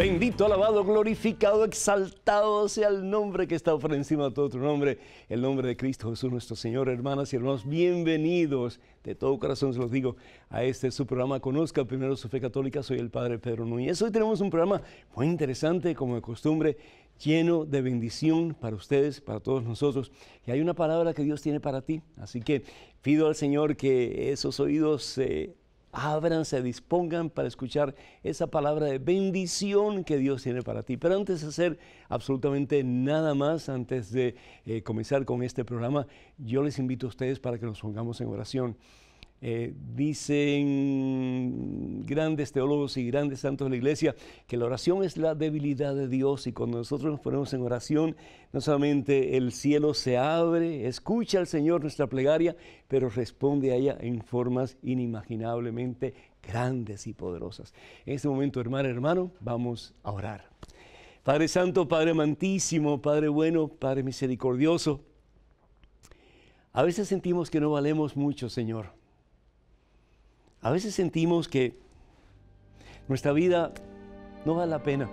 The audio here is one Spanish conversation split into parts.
Bendito, alabado, glorificado, exaltado sea el nombre que está por encima de todo otro nombre, el nombre de Cristo Jesús nuestro Señor. Hermanas y hermanos, bienvenidos, de todo corazón se los digo, a este su programa Conozca Primero Su Fe Católica. Soy el Padre Pedro Núñez. Hoy tenemos un programa muy interesante, como de costumbre, lleno de bendición para ustedes, para todos nosotros. Y hay una palabra que Dios tiene para ti, así que pido al Señor que esos oídos abran, se dispongan para escuchar esa palabra de bendición que Dios tiene para ti. Pero antes de hacer absolutamente nada más, antes de comenzar con este programa, yo les invito a ustedes para que nos pongamos en oración. Dicen grandes teólogos y grandes santos de la iglesia que la oración es la debilidad de Dios, y cuando nosotros nos ponemos en oración, no solamente el cielo se abre, escucha al Señor nuestra plegaria, pero responde a ella en formas inimaginablemente grandes y poderosas. En este momento, hermano, vamos a orar. Padre Santo, Padre amantísimo, Padre bueno, Padre misericordioso, a veces sentimos que no valemos mucho, Señor. A veces sentimos que nuestra vida no vale la pena.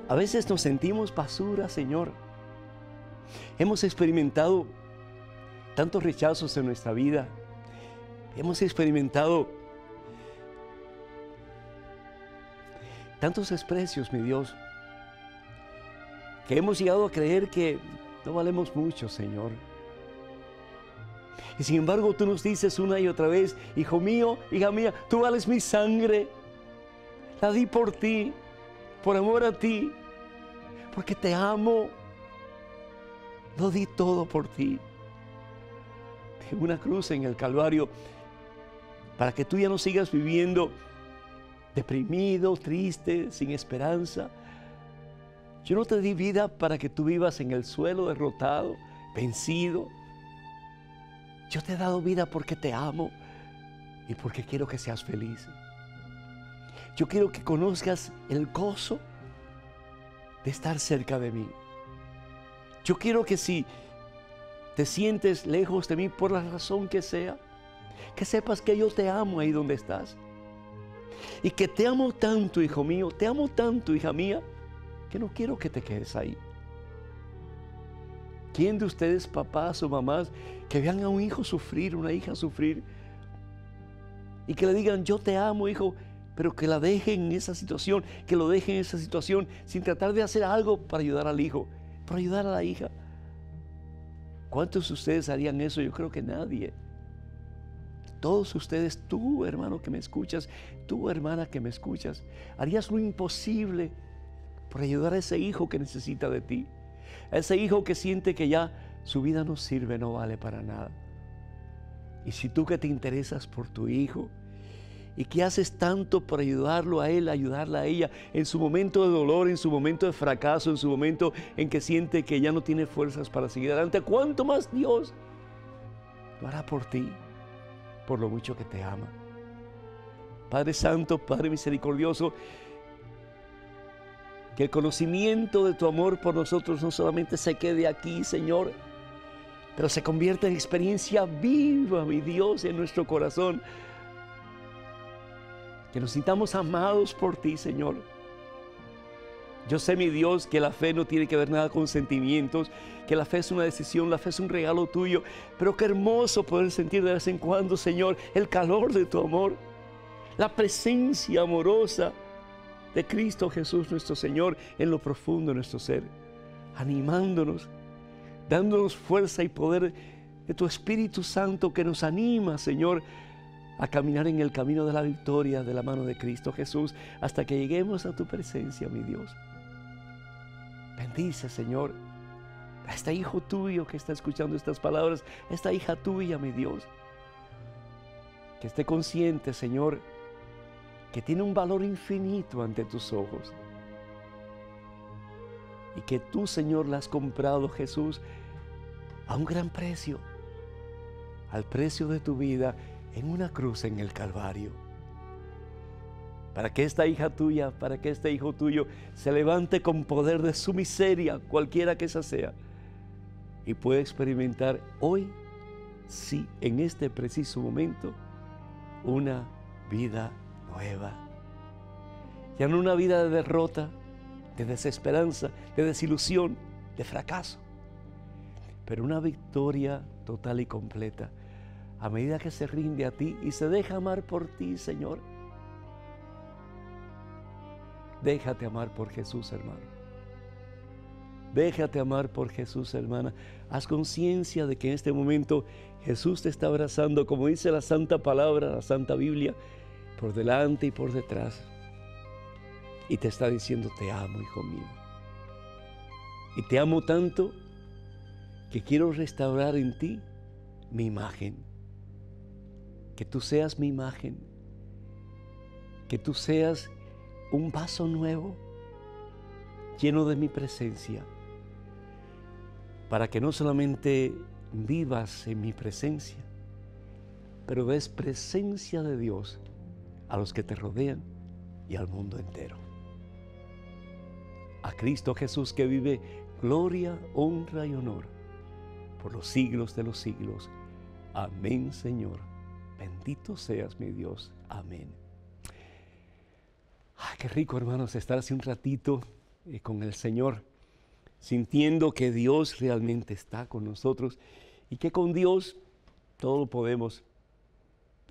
A veces nos sentimos basura, Señor. Hemos experimentado tantos rechazos en nuestra vida. Hemos experimentado tantos desprecios, mi Dios, que hemos llegado a creer que no valemos mucho, Señor. Y sin embargo, tú nos dices una y otra vez: hijo mío, hija mía, tú vales mi sangre. La di por ti, por amor a ti, porque te amo. Lo di todo por ti. En una cruz en el Calvario, para que tú ya no sigas viviendo deprimido, triste, sin esperanza. Yo no te di vida para que tú vivas en el suelo derrotado, vencido. Yo te he dado vida porque te amo y porque quiero que seas feliz. Yo quiero que conozcas el gozo de estar cerca de mí. Yo quiero que si te sientes lejos de mí por la razón que sea, que sepas que yo te amo ahí donde estás. Y que te amo tanto, hijo mío, te amo tanto, hija mía, que no quiero que te quedes ahí. ¿Quién de ustedes, papás o mamás, que vean a un hijo sufrir, una hija sufrir, y que le digan: yo te amo, hijo, pero que la dejen en esa situación, que lo dejen en esa situación, sin tratar de hacer algo para ayudar al hijo, para ayudar a la hija? ¿Cuántos de ustedes harían eso? Yo creo que nadie. Todos ustedes, tú, hermano que me escuchas, tú, hermana que me escuchas, harías lo imposible por ayudar a ese hijo que necesita de ti. A ese hijo que siente que ya su vida no sirve, no vale para nada. Y si tú que te interesas por tu hijo y que haces tanto por ayudarlo a él, ayudarla a ella, en su momento de dolor, en su momento de fracaso, en su momento en que siente que ya no tiene fuerzas para seguir adelante, ¿cuánto más Dios lo hará por ti, por lo mucho que te ama? Padre Santo, Padre misericordioso, que el conocimiento de tu amor por nosotros no solamente se quede aquí, Señor, pero se convierta en experiencia viva, mi Dios, en nuestro corazón. Que nos sintamos amados por ti, Señor. Yo sé, mi Dios, que la fe no tiene que ver nada con sentimientos, que la fe es una decisión, la fe es un regalo tuyo, pero qué hermoso poder sentir de vez en cuando, Señor, el calor de tu amor, la presencia amorosa de Cristo Jesús nuestro Señor en lo profundo de nuestro ser, animándonos, dándonos fuerza y poder de tu Espíritu Santo que nos anima, Señor, a caminar en el camino de la victoria de la mano de Cristo Jesús hasta que lleguemos a tu presencia, mi Dios. Bendice, Señor, a este hijo tuyo que está escuchando estas palabras, a esta hija tuya, mi Dios, que esté consciente, Señor, que tiene un valor infinito ante tus ojos y que tú, Señor, la has comprado, Jesús, a un gran precio, al precio de tu vida en una cruz en el Calvario, para que esta hija tuya, para que este hijo tuyo se levante con poder de su miseria, cualquiera que esa sea, y pueda experimentar hoy, sí, en este preciso momento, una vida nueva. Ya no una vida de derrota, de desesperanza, de desilusión, de fracaso, pero una victoria total y completa a medida que se rinde a ti y se deja amar por ti, Señor. Déjate amar por Jesús, hermano. Déjate amar por Jesús, hermana. Haz conciencia de que en este momento Jesús te está abrazando, como dice la Santa Palabra, la Santa Biblia, por delante y por detrás. Y te está diciendo, te amo, hijo mío. Y te amo tanto que quiero restaurar en ti mi imagen. Que tú seas mi imagen. Que tú seas un vaso nuevo, lleno de mi presencia, para que no solamente vivas en mi presencia, pero des presencia de Dios a los que te rodean y al mundo entero. A Cristo Jesús, que vive gloria, honra y honor por los siglos de los siglos. Amén, Señor. Bendito seas, mi Dios. Amén. Ay, qué rico, hermanos, estar así un ratito con el Señor, sintiendo que Dios realmente está con nosotros y que con Dios todo lo podemos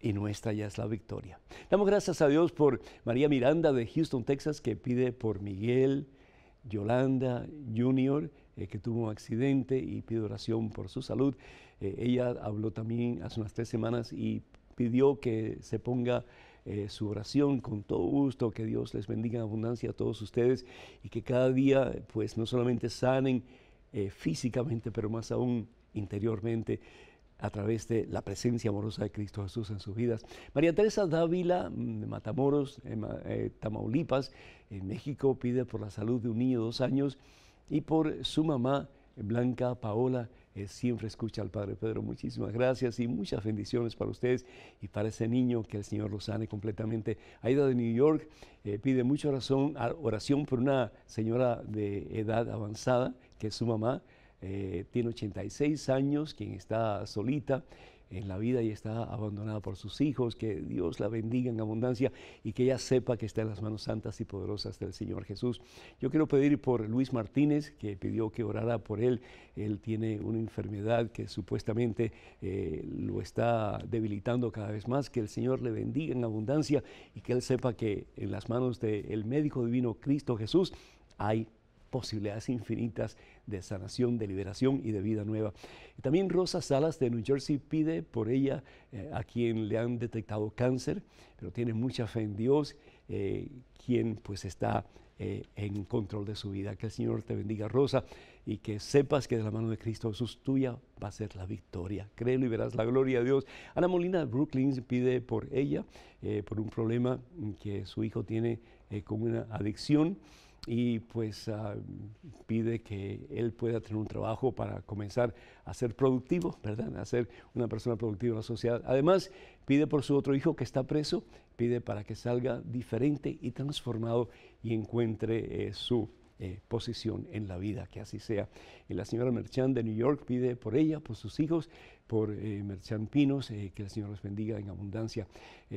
y nuestra ya es la victoria. Damos gracias a Dios por María Miranda de Houston, Texas, que pide por Miguel Yolanda Jr., que tuvo un accidente y pide oración por su salud. Ella habló también hace unas 3 semanas y pidió que se ponga su oración con todo gusto, que Dios les bendiga en abundancia a todos ustedes y que cada día pues no solamente sanen físicamente, pero más aún interiormente a través de la presencia amorosa de Cristo Jesús en sus vidas. María Teresa Dávila de Matamoros, Tamaulipas, en México, pide por la salud de un niño de 2 años y por su mamá, Blanca Paola. Siempre escucha al Padre Pedro. Muchísimas gracias y muchas bendiciones para ustedes y para ese niño, que el Señor lo sane completamente. Aida de New York pide mucha oración por una señora de edad avanzada, que es su mamá. Tiene 86 años, quien está solita en la vida y está abandonada por sus hijos. Que Dios la bendiga en abundancia y que ella sepa que está en las manos santas y poderosas del Señor Jesús. Yo quiero pedir por Luis Martínez, que pidió que orara por él. Él tiene una enfermedad que supuestamente lo está debilitando cada vez más. Que el Señor le bendiga en abundancia y que él sepa que en las manos del médico divino Cristo Jesús hay posibilidades infinitas de sanación, de liberación y de vida nueva. Y también Rosa Salas de New Jersey pide por ella, a quien le han detectado cáncer, pero tiene mucha fe en Dios, quien pues está en control de su vida. Que el Señor te bendiga, Rosa, y que sepas que de la mano de Cristo Jesús tuya va a ser la victoria. Créelo y verás la gloria de Dios. Ana Molina de Brooklyn pide por ella, por un problema que su hijo tiene con una adicción. Y pues pide que él pueda tener un trabajo para comenzar a ser productivo, ¿verdad? A ser una persona productiva en la sociedad. Además, pide por su otro hijo que está preso, pide para que salga diferente y transformado y encuentre su posición en la vida, que así sea. Y la señora Merchan de New York pide por ella, por sus hijos, por Merchan Pinos, que el Señor los bendiga en abundancia.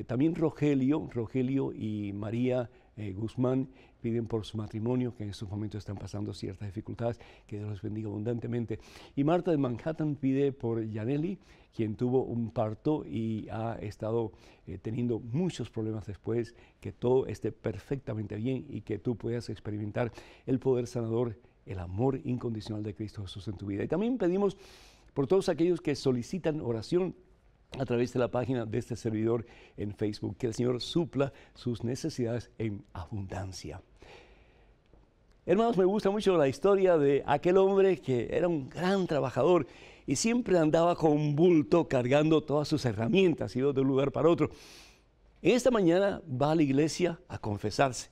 También Rogelio y María Guzmán piden por su matrimonio, que en estos momentos están pasando ciertas dificultades, que Dios los bendiga abundantemente. Y Marta de Manhattan pide por Yaneli, quien tuvo un parto y ha estado teniendo muchos problemas después, que todo esté perfectamente bien y que tú puedas experimentar el poder sanador, el amor incondicional de Cristo Jesús en tu vida. Y también pedimos por todos aquellos que solicitan oración a través de la página de este servidor en Facebook, que el Señor supla sus necesidades en abundancia. Hermanos, me gusta mucho la historia de aquel hombre que era un gran trabajador y siempre andaba con un bulto cargando todas sus herramientas, iba de un lugar para otro. En esta mañana va a la iglesia a confesarse.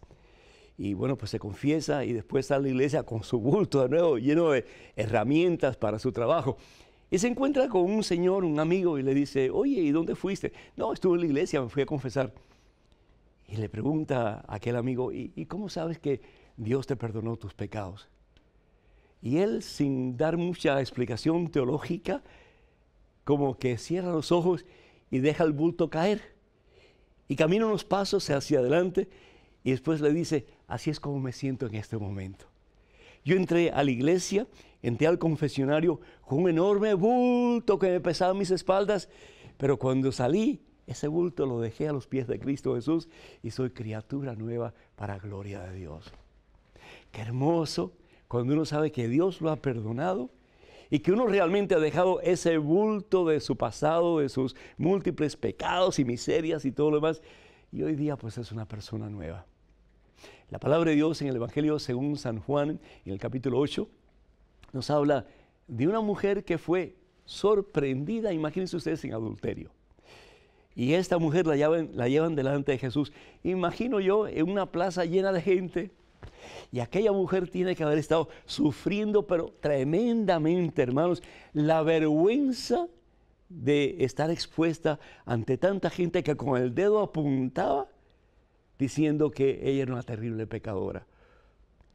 Y bueno, pues se confiesa y después sale a la iglesia con su bulto de nuevo, lleno de herramientas para su trabajo. Y se encuentra con un señor, un amigo, y le dice, oye, ¿y dónde fuiste? No, estuve en la iglesia, me fui a confesar. Y le pregunta a aquel amigo, ¿y cómo sabes que Dios te perdonó tus pecados? Y él, sin dar mucha explicación teológica, como que cierra los ojos y deja el bulto caer. Y camina unos pasos hacia adelante Y después le dice, así es como me siento en este momento. Yo entré a la iglesia, entré al confesionario con un enorme bulto que me pesaba en mis espaldas, pero cuando salí, ese bulto lo dejé a los pies de Cristo Jesús y soy criatura nueva para gloria de Dios. Qué hermoso cuando uno sabe que Dios lo ha perdonado y que uno realmente ha dejado ese bulto de su pasado, de sus múltiples pecados y miserias y todo lo demás, y hoy día pues es una persona nueva. La palabra de Dios en el Evangelio según San Juan, en el capítulo 8, nos habla de una mujer que fue sorprendida, imagínense ustedes, en adulterio. Y esta mujer la llevan delante de Jesús. Imagino yo en una plaza llena de gente. Y aquella mujer tiene que haber estado sufriendo, pero tremendamente, hermanos, la vergüenza de estar expuesta ante tanta gente que con el dedo apuntaba diciendo que ella era una terrible pecadora.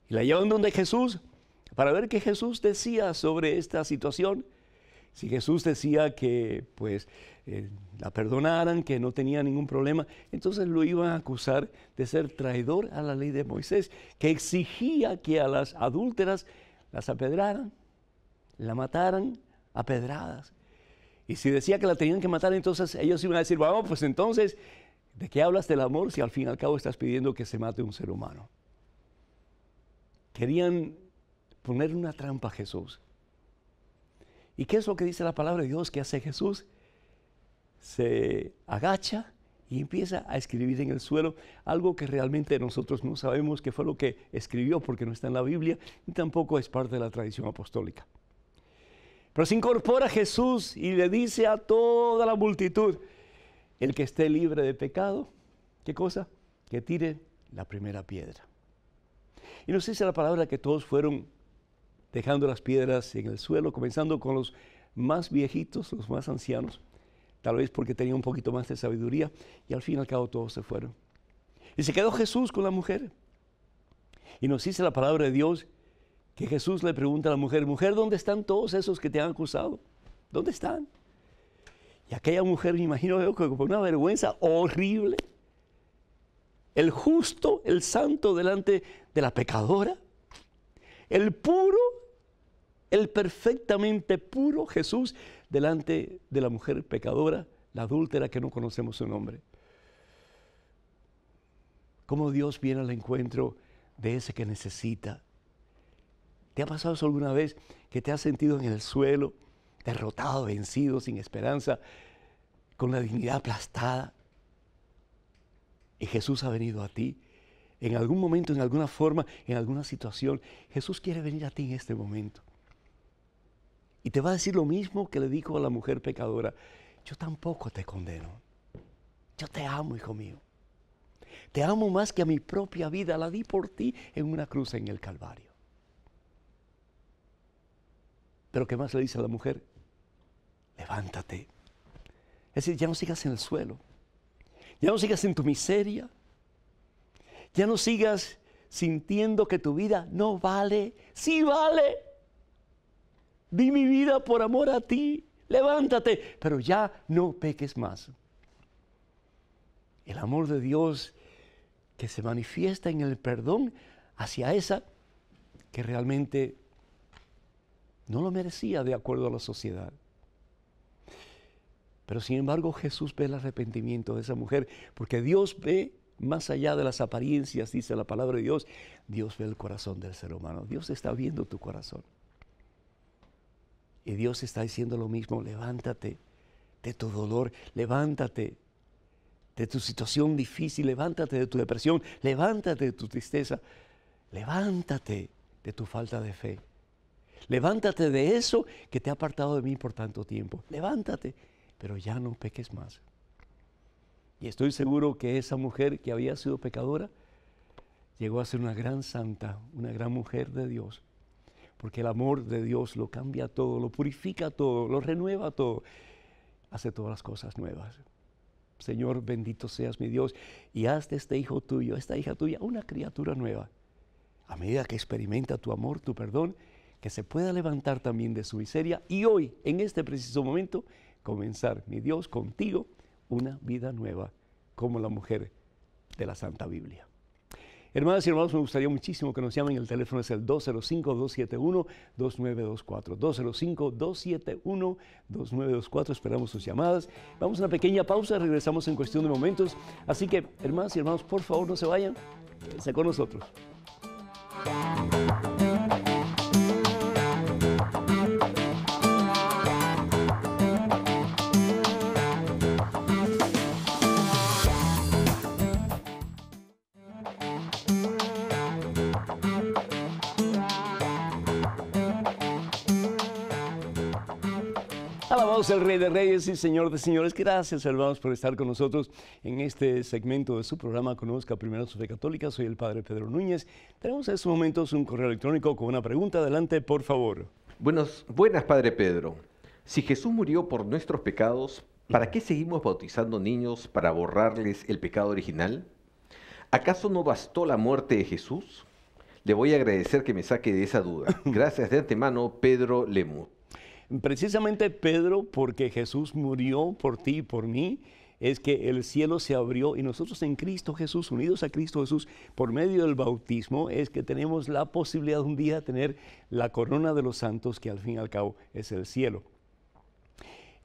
Y la llevan donde Jesús para ver qué Jesús decía sobre esta situación. Si Jesús decía que pues la perdonaran, que no tenía ningún problema, entonces lo iban a acusar de ser traidor a la ley de Moisés, que exigía que a las adúlteras las apedraran, la mataran a pedradas. Y si decía que la tenían que matar, entonces ellos iban a decir, vamos, pues entonces, ¿de qué hablas del amor si al fin y al cabo estás pidiendo que se mate un ser humano? Querían poner una trampa a Jesús. ¿Y qué es lo que dice la palabra de Dios que hace Jesús? Se agacha y empieza a escribir en el suelo algo que realmente nosotros no sabemos qué fue lo que escribió porque no está en la Biblia y tampoco es parte de la tradición apostólica. Pero se incorpora Jesús y le dice a toda la multitud, el que esté libre de pecado, ¿qué cosa? Que tire la primera piedra. Y nos dice la palabra que todos fueron dejando las piedras en el suelo, comenzando con los más viejitos, los más ancianos, tal vez porque tenían un poquito más de sabiduría, y al fin y al cabo todos se fueron. Y se quedó Jesús con la mujer. Y nos dice la palabra de Dios que Jesús le pregunta a la mujer, mujer, ¿dónde están todos esos que te han acusado? ¿Dónde están? Y aquella mujer, me imagino yo, con una vergüenza horrible, el justo, el santo delante de la pecadora, el puro, el perfectamente puro Jesús delante de la mujer pecadora, la adúltera que no conocemos su nombre. ¿Cómo Dios viene al encuentro de ese que necesita? ¿Te ha pasado eso alguna vez que te has sentido en el suelo, derrotado, vencido, sin esperanza, con la dignidad aplastada? Y Jesús ha venido a ti. En algún momento, en alguna forma, en alguna situación, Jesús quiere venir a ti en este momento. Y te va a decir lo mismo que le dijo a la mujer pecadora. Yo tampoco te condeno. Yo te amo, hijo mío. Te amo más que a mi propia vida. La di por ti en una cruz en el Calvario. Pero ¿qué más le dice a la mujer? Levántate. Es decir, ya no sigas en el suelo. Ya no sigas en tu miseria. Ya no sigas sintiendo que tu vida no vale. Sí vale. Di mi vida por amor a ti. Levántate, pero ya no peques más. El amor de Dios que se manifiesta en el perdón hacia esa que realmente no lo merecía de acuerdo a la sociedad. Pero sin embargo Jesús ve el arrepentimiento de esa mujer, porque Dios ve más allá de las apariencias, dice la palabra de Dios. Dios ve el corazón del ser humano. Dios está viendo tu corazón. Y Dios está diciendo lo mismo, levántate de tu dolor, levántate de tu situación difícil, levántate de tu depresión, levántate de tu tristeza, levántate de tu falta de fe. Levántate de eso que te ha apartado de mí por tanto tiempo. Levántate, pero ya no peques más. Y estoy seguro que esa mujer que había sido pecadora llegó a ser una gran santa, una gran mujer de Dios. Porque el amor de Dios lo cambia todo, lo purifica todo, lo renueva todo, hace todas las cosas nuevas. Señor, bendito seas mi Dios, y haz de este hijo tuyo, esta hija tuya, una criatura nueva. A medida que experimenta tu amor, tu perdón, que se pueda levantar también de su miseria y hoy, en este preciso momento, comenzar, mi Dios, contigo, una vida nueva, como la mujer de la Santa Biblia. Hermanas y hermanos, me gustaría muchísimo que nos llamen. El teléfono es el 205-271-2924. 205-271-2924. Esperamos sus llamadas. Vamos a una pequeña pausa, regresamos en cuestión de momentos. Así que, hermanas y hermanos, por favor, no se vayan. Quédense con nosotros. Alabamos al Rey de Reyes y Señor de Señores. Gracias, hermanos, por estar con nosotros en este segmento de su programa Conozca Primero su Fe Católica. Soy el Padre Pedro Núñez. Tenemos en estos momentos un correo electrónico con una pregunta. Adelante, por favor. Buenas, Padre Pedro. Si Jesús murió por nuestros pecados, ¿para qué seguimos bautizando niños para borrarles el pecado original? ¿Acaso no bastó la muerte de Jesús? Le voy a agradecer que me saque de esa duda. Gracias de antemano, Pedro Lemus. Precisamente, Pedro, porque Jesús murió por ti y por mí, es que el cielo se abrió y nosotros en Cristo Jesús, unidos a Cristo Jesús, por medio del bautismo, es que tenemos la posibilidad de un día tener la corona de los santos, que al fin y al cabo es el cielo.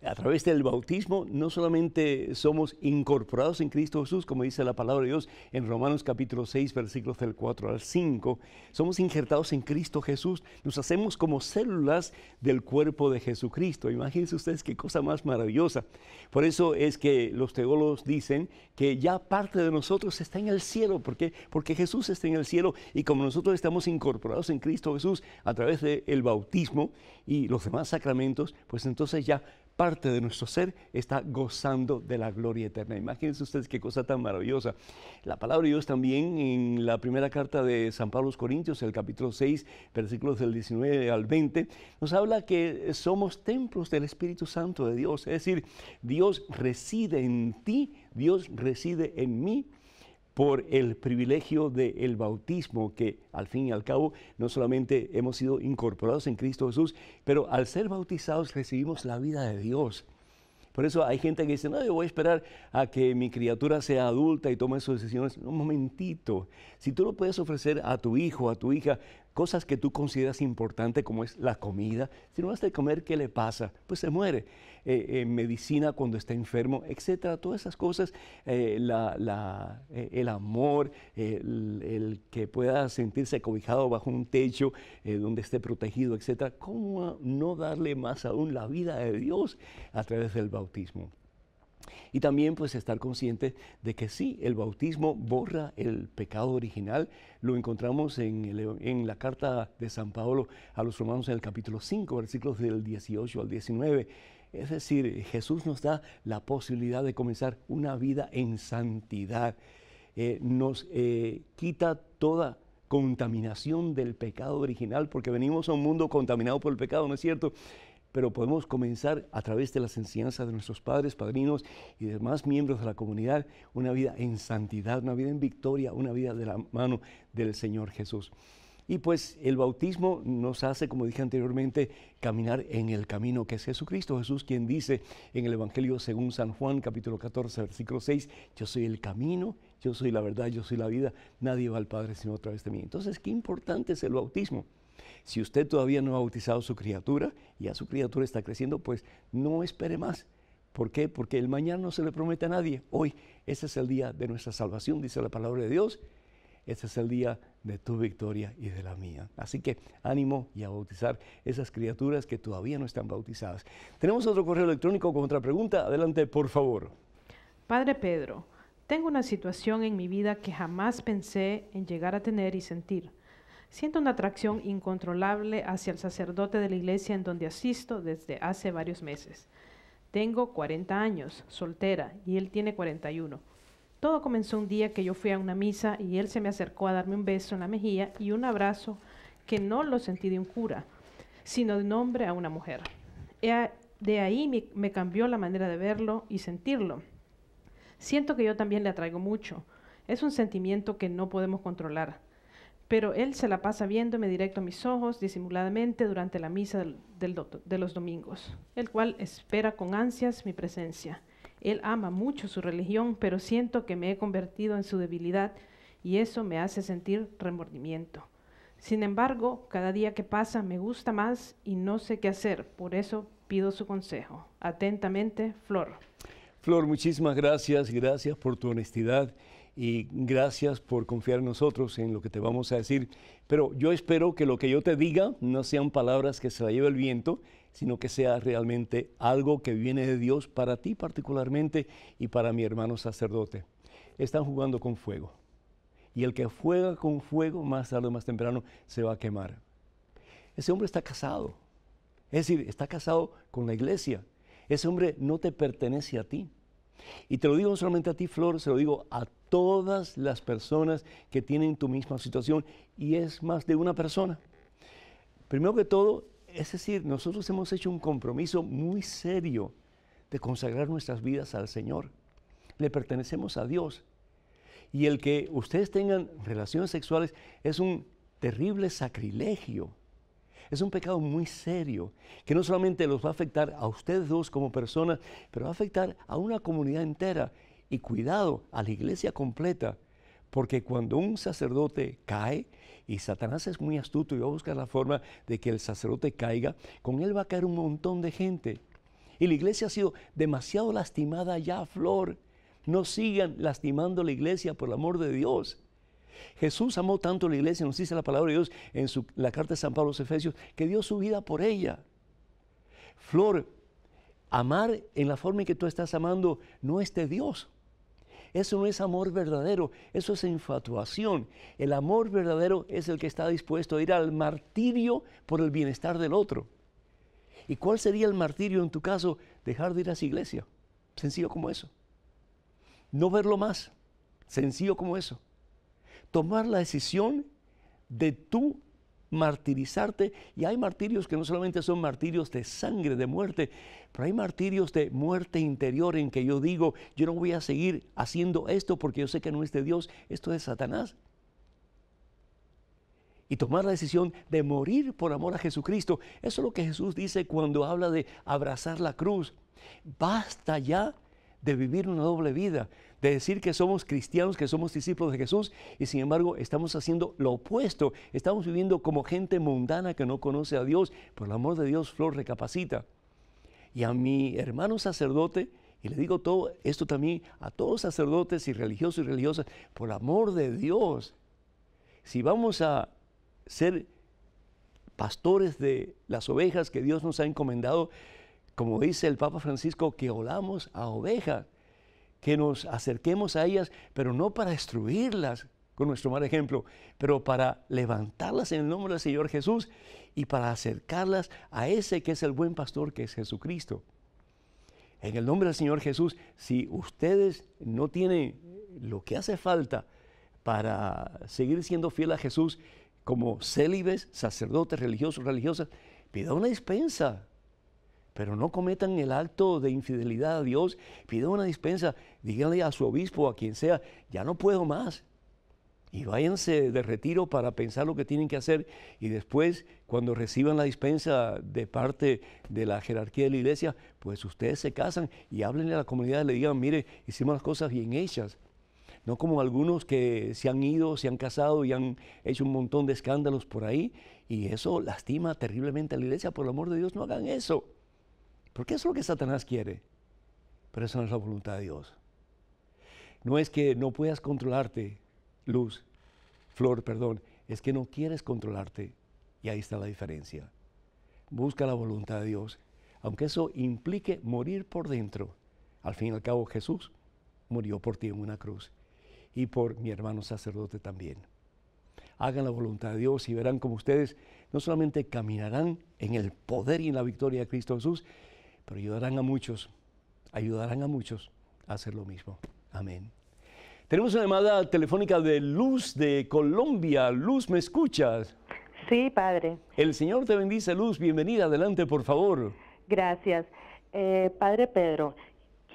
A través del bautismo no solamente somos incorporados en Cristo Jesús, como dice la palabra de Dios en Romanos capítulo 6, versículos del 4 al 5, somos injertados en Cristo Jesús, nos hacemos como células del cuerpo de Jesucristo. Imagínense ustedes qué cosa más maravillosa. Por eso es que los teólogos dicen que ya parte de nosotros está en el cielo. ¿Por qué? Porque Jesús está en el cielo y como nosotros estamos incorporados en Cristo Jesús a través del bautismo y los demás sacramentos, pues entonces ya parte de nuestro ser está gozando de la gloria eterna. Imagínense ustedes qué cosa tan maravillosa. La palabra de Dios también en la primera carta de San Pablo a los Corintios, el capítulo 6, versículos del 19 al 20, nos habla que somos templos del Espíritu Santo de Dios. Es decir, Dios reside en ti, Dios reside en mí, por el privilegio del bautismo, que al fin y al cabo no solamente hemos sido incorporados en Cristo Jesús, pero al ser bautizados recibimos la vida de Dios. Por eso hay gente que dice, no, yo voy a esperar a que mi criatura sea adulta y tome sus decisiones. Un momentito, si tú lo puedes ofrecer a tu hijo, a tu hija, cosas que tú consideras importantes como es la comida, si no has de comer, ¿qué le pasa? Pues se muere. Medicina cuando está enfermo, etcétera. Todas esas cosas, el amor, el que pueda sentirse cobijado bajo un techo donde esté protegido, etcétera. ¿Cómo no darle más aún la vida de Dios a través del bautismo? Y también pues estar consciente de que sí, el bautismo borra el pecado original. Lo encontramos en la carta de San Pablo a los Romanos en el capítulo 5, versículos del 18 al 19. Es decir, Jesús nos da la posibilidad de comenzar una vida en santidad. Nos quita toda contaminación del pecado original, porque venimos a un mundo contaminado por el pecado, ¿no es cierto? Pero podemos comenzar a través de las enseñanzas de nuestros padres, padrinos y demás miembros de la comunidad, una vida en santidad, una vida en victoria, una vida de la mano del Señor Jesús. Y pues el bautismo nos hace, como dije anteriormente, caminar en el camino que es Jesucristo. Jesús quien dice en el Evangelio según San Juan, capítulo 14, versículo 6, yo soy el camino, yo soy la verdad, yo soy la vida, nadie va al Padre sino a través de mí. Entonces, qué importante es el bautismo. Si usted todavía no ha bautizado a su criatura, y ya su criatura está creciendo, pues no espere más. ¿Por qué? Porque el mañana no se le promete a nadie. Hoy, ese es el día de nuestra salvación, dice la palabra de Dios. Ese es el día de tu victoria y de la mía. Así que ánimo y a bautizar esas criaturas que todavía no están bautizadas. Tenemos otro correo electrónico con otra pregunta. Adelante, por favor. Padre Pedro, tengo una situación en mi vida que jamás pensé en llegar a tener y sentir. Siento una atracción incontrolable hacia el sacerdote de la iglesia en donde asisto desde hace varios meses. Tengo 40 años, soltera, y él tiene 41. Todo comenzó un día que yo fui a una misa y él se me acercó a darme un beso en la mejilla y un abrazo que no lo sentí de un cura, sino de un hombre a una mujer. De ahí me cambió la manera de verlo y sentirlo. Siento que yo también le atraigo mucho. Es un sentimiento que no podemos controlar. Pero él se la pasa viéndome directo a mis ojos, disimuladamente, durante la misa de los domingos, el cual espera con ansias mi presencia. Él ama mucho su religión, pero siento que me he convertido en su debilidad y eso me hace sentir remordimiento. Sin embargo, cada día que pasa me gusta más y no sé qué hacer, por eso pido su consejo. Atentamente, Flor. Flor, muchísimas gracias, gracias por tu honestidad y gracias por confiar en nosotros, en lo que te vamos a decir. Pero yo espero que lo que yo te diga no sean palabras que se la lleve el viento, sino que sea realmente algo que viene de Dios para ti particularmente y para mi hermano sacerdote. Están jugando con fuego. Y el que juega con fuego, más tarde o más temprano, se va a quemar. Ese hombre está casado. Es decir, está casado con la iglesia. Ese hombre no te pertenece a ti. Y te lo digo no solamente a ti, Flor, se lo digo a todas las personas que tienen tu misma situación. Y es más de una persona. Primero que todo, es decir, nosotros hemos hecho un compromiso muy serio de consagrar nuestras vidas al Señor. Le pertenecemos a Dios. Y el que ustedes tengan relaciones sexuales es un terrible sacrilegio. Es un pecado muy serio, que no solamente los va a afectar a ustedes dos como personas, pero va a afectar a una comunidad entera. Y cuidado, a la iglesia completa, porque cuando un sacerdote cae, y Satanás es muy astuto y va a buscar la forma de que el sacerdote caiga, con él va a caer un montón de gente. Y la iglesia ha sido demasiado lastimada ya, Flor. No sigan lastimando la iglesia por el amor de Dios. Jesús amó tanto a la iglesia, nos dice la palabra de Dios en la carta de San Pablo a los Efesios, que dio su vida por ella. Flor, amar en la forma en que tú estás amando no es de Dios. Eso no es amor verdadero, eso es infatuación. El amor verdadero es el que está dispuesto a ir al martirio por el bienestar del otro. ¿Y cuál sería el martirio en tu caso? Dejar de ir a esa iglesia. Sencillo como eso. No verlo más. Sencillo como eso. Tomar la decisión de tú martirizarte. Y hay martirios que no solamente son martirios de sangre, de muerte, pero hay martirios de muerte interior en que yo digo, yo no voy a seguir haciendo esto porque yo sé que no es de Dios, esto es de Satanás. Y tomar la decisión de morir por amor a Jesucristo. Eso es lo que Jesús dice cuando habla de abrazar la cruz. Basta ya de vivir una doble vida, de decir que somos cristianos, que somos discípulos de Jesús, y sin embargo estamos haciendo lo opuesto. Estamos viviendo como gente mundana que no conoce a Dios. Por el amor de Dios, Flor, recapacita. Y a mi hermano sacerdote, y le digo todo esto también a todos los sacerdotes y religiosos y religiosas, por el amor de Dios, si vamos a ser pastores de las ovejas que Dios nos ha encomendado, como dice el Papa Francisco, que olamos a ovejas, que nos acerquemos a ellas, pero no para destruirlas con nuestro mal ejemplo, pero para levantarlas en el nombre del Señor Jesús y para acercarlas a ese que es el buen pastor, que es Jesucristo. En el nombre del Señor Jesús, si ustedes no tienen lo que hace falta para seguir siendo fiel a Jesús como célibes, sacerdotes, religiosos, religiosas, pidan una dispensa. Pero no cometan el acto de infidelidad a Dios, pidan una dispensa, díganle a su obispo, a quien sea, ya no puedo más. Y váyanse de retiro para pensar lo que tienen que hacer, y después, cuando reciban la dispensa de parte de la jerarquía de la iglesia, pues ustedes se casan y háblenle a la comunidad y le digan, mire, hicimos las cosas bien hechas. No como algunos que se han ido, se han casado y han hecho un montón de escándalos por ahí, y eso lastima terriblemente a la iglesia. Por el amor de Dios, no hagan eso. Porque eso es lo que Satanás quiere, pero eso no es la voluntad de Dios. No es que no puedas controlarte, Flor, es que no quieres controlarte, y ahí está la diferencia. Busca la voluntad de Dios, aunque eso implique morir por dentro. Al fin y al cabo, Jesús murió por ti en una cruz, y por mi hermano sacerdote también. Hagan la voluntad de Dios y verán como ustedes no solamente caminarán en el poder y en la victoria de Cristo Jesús, pero ayudarán a muchos a hacer lo mismo. Amén. Tenemos una llamada telefónica de Luz de Colombia. Luz, ¿me escuchas? Sí, padre. El Señor te bendice, Luz. Bienvenida, adelante, por favor. Gracias. Padre Pedro,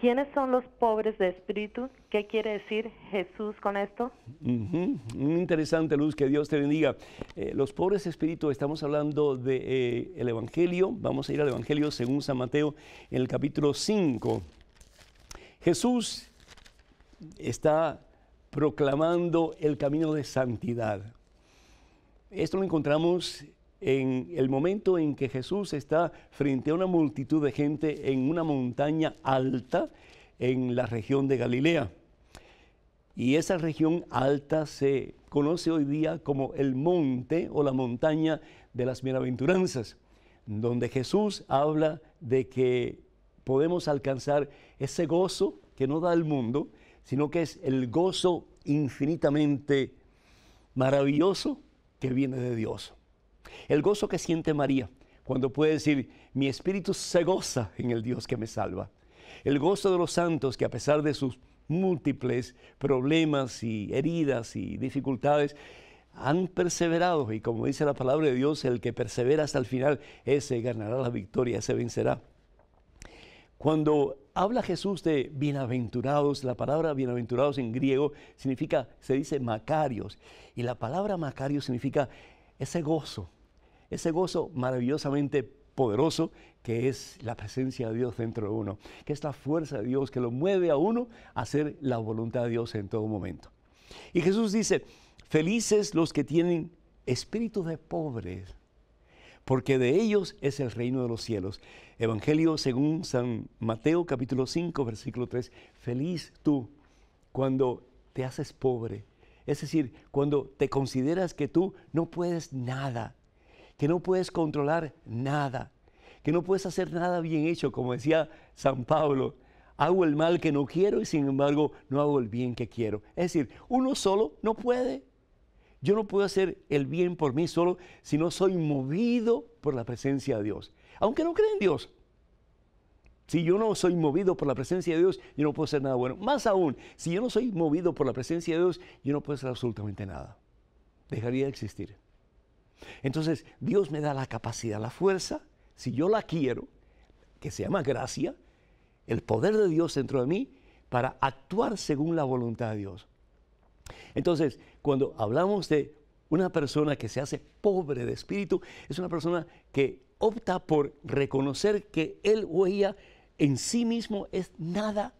¿quiénes son los pobres de espíritu? ¿Qué quiere decir Jesús con esto? Muy interesante, Luz, que Dios te bendiga. Los pobres de espíritu, estamos hablando del Evangelio. Vamos a ir al Evangelio según San Mateo, en el capítulo 5. Jesús está proclamando el camino de santidad. Esto lo encontramos en el momento en que Jesús está frente a una multitud de gente en una montaña alta en la región de Galilea. Y esa región alta se conoce hoy día como el monte o la montaña de las bienaventuranzas, donde Jesús habla de que podemos alcanzar ese gozo que no da el mundo, sino que es el gozo infinitamente maravilloso que viene de Dios. El gozo que siente María cuando puede decir, mi espíritu se goza en el Dios que me salva. El gozo de los santos que a pesar de sus múltiples problemas y heridas y dificultades, han perseverado, y como dice la palabra de Dios, el que persevera hasta el final, ese ganará la victoria, ese vencerá. Cuando habla Jesús de bienaventurados, la palabra bienaventurados en griego significa, se dice macarios, y la palabra macario significa ese gozo maravillosamente poderoso que es la presencia de Dios dentro de uno, que es la fuerza de Dios que lo mueve a uno a hacer la voluntad de Dios en todo momento. Y Jesús dice, felices los que tienen espíritu de pobres, porque de ellos es el reino de los cielos. Evangelio según San Mateo capítulo 5 versículo 3, feliz tú cuando te haces pobre, es decir, cuando te consideras que tú no puedes nada, que no puedes controlar nada, que no puedes hacer nada bien hecho, como decía San Pablo, hago el mal que no quiero y sin embargo no hago el bien que quiero. Es decir, uno solo no puede. Yo no puedo hacer el bien por mí solo si no soy movido por la presencia de Dios. Aunque no creen en Dios. Si yo no soy movido por la presencia de Dios, yo no puedo hacer nada bueno. Más aún, si yo no soy movido por la presencia de Dios, yo no puedo hacer absolutamente nada. Dejaría de existir. Entonces, Dios me da la capacidad, la fuerza, si yo la quiero, que se llama gracia, el poder de Dios dentro de mí, para actuar según la voluntad de Dios. Entonces, cuando hablamos de una persona que se hace pobre de espíritu, es una persona que opta por reconocer que él o ella en sí mismo es nada,